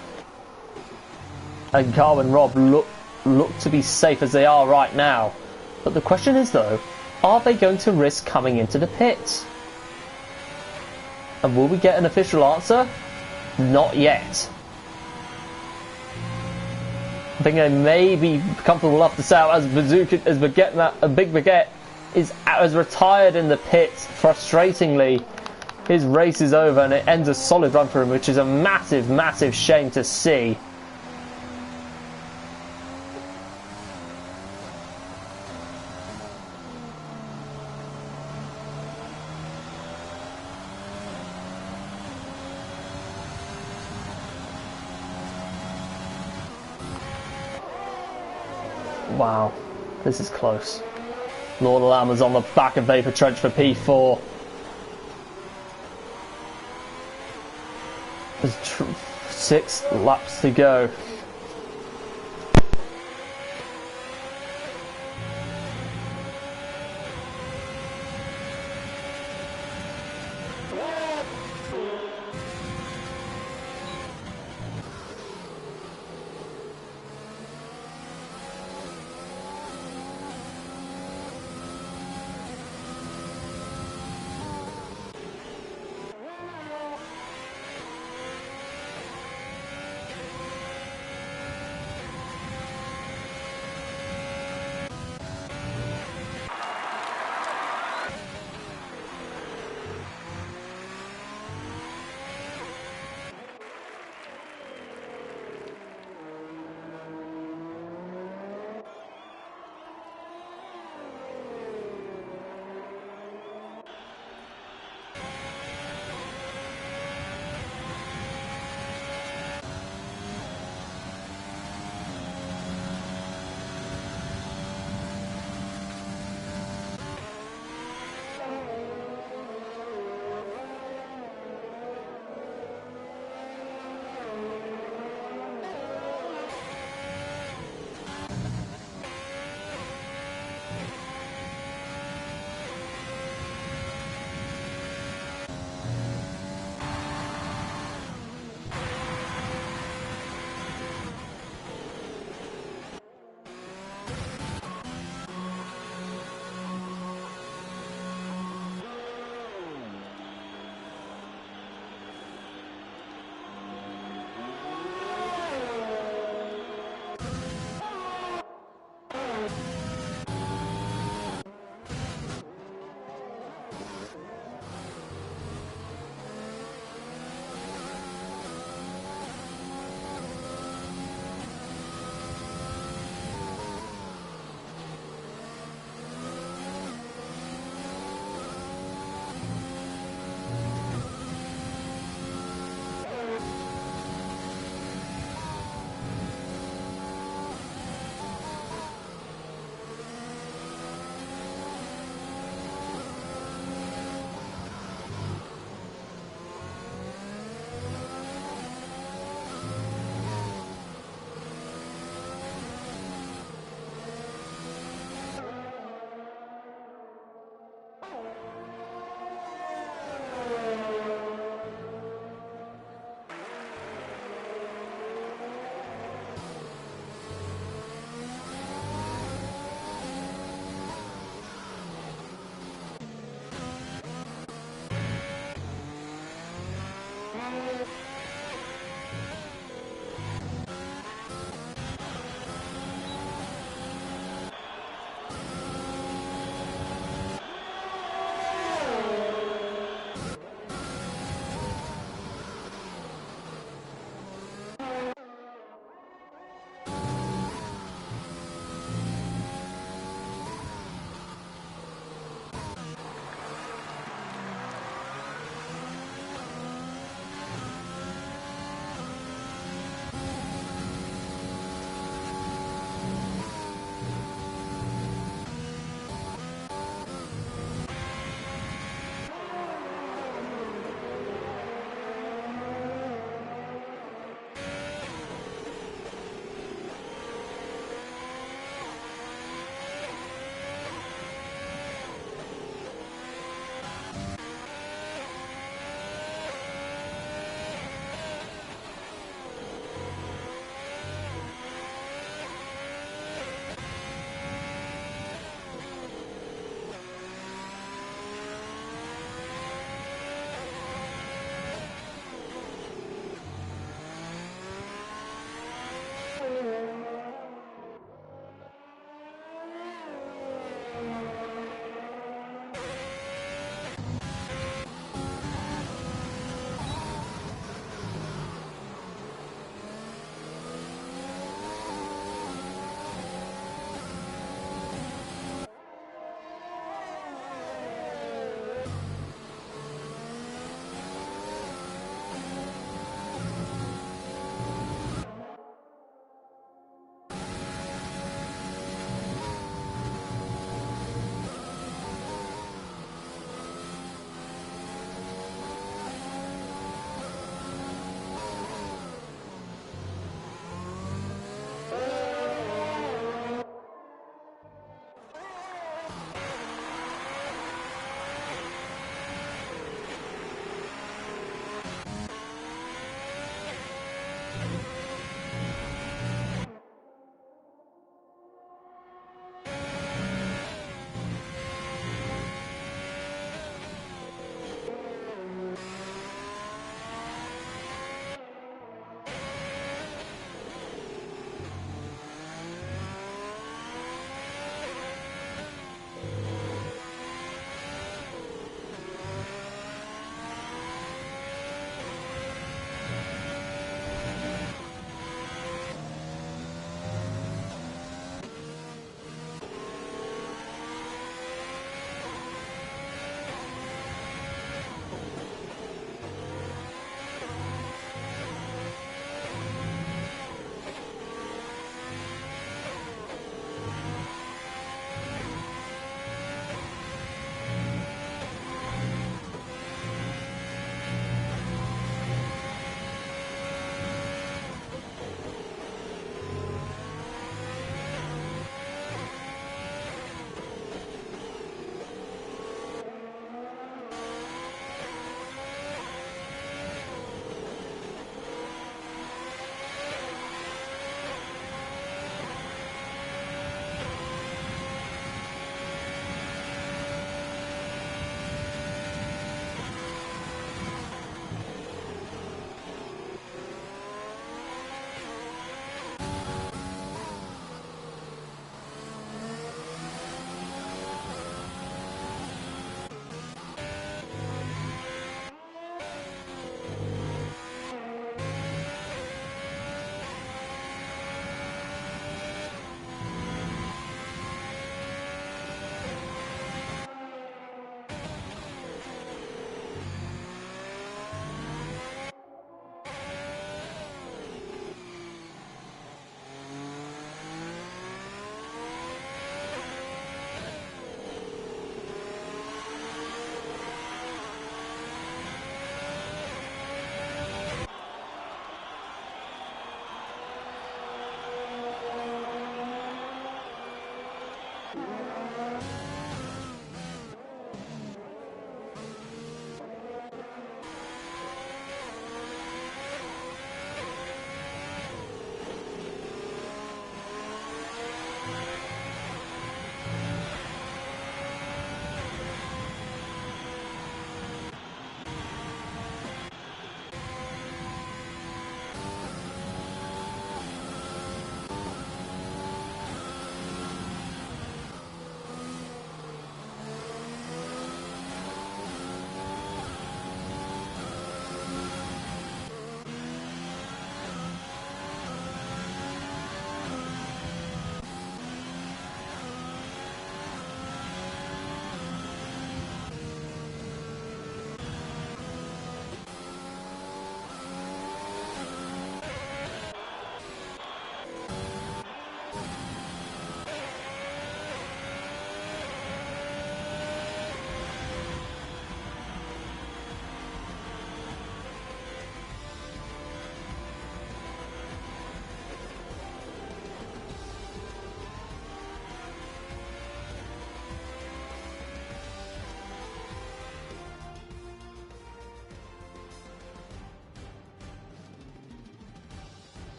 S1: and Carwin Robb look to be safe as they are right now. But the question is, though, are they going to risk coming into the pits? And will we get an official answer? Not yet. I think they may be comfortable enough to say out as Big Baguette has retired in the pits. Frustratingly, his race is over and it ends a solid run for him, which is a massive, massive shame to see. Wow, this is close. Lord of Lamb is on the back of Vapor Trench for P4. There's 6 laps to go.